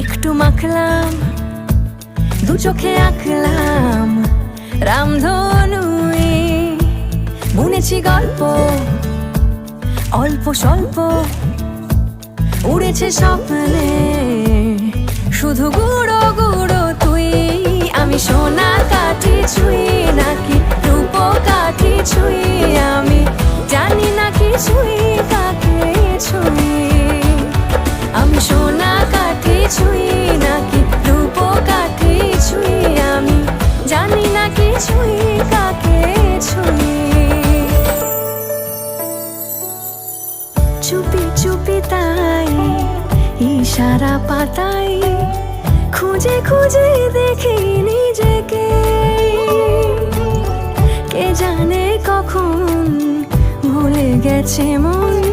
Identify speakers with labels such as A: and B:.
A: একটু মাখলাম, দু চোখে আঁকলাম রামধনু, বুনেছি গল্প অল্প স্বল্প, উড়েছে স্বপ্নে শুধু গুঁড়ো গুঁড়ো তুই। আমি সোনা কাঠি ছুঁই নাকি রূপ কাঠি ছুঁই, আমি জানি না কিছুই কাকে ছুঁই। আমি সোনা কাঠি ছুঁই নাকি রূপ কাঠি ছুঁই, আমি জানি না কিছুই কাকে ছুঁই। চুপি চুপি তাই ইশারা পাতাই, খুঁজে খুঁজে দেখি নিজেকে, কে জানে কখন ভুলে গেছে মন।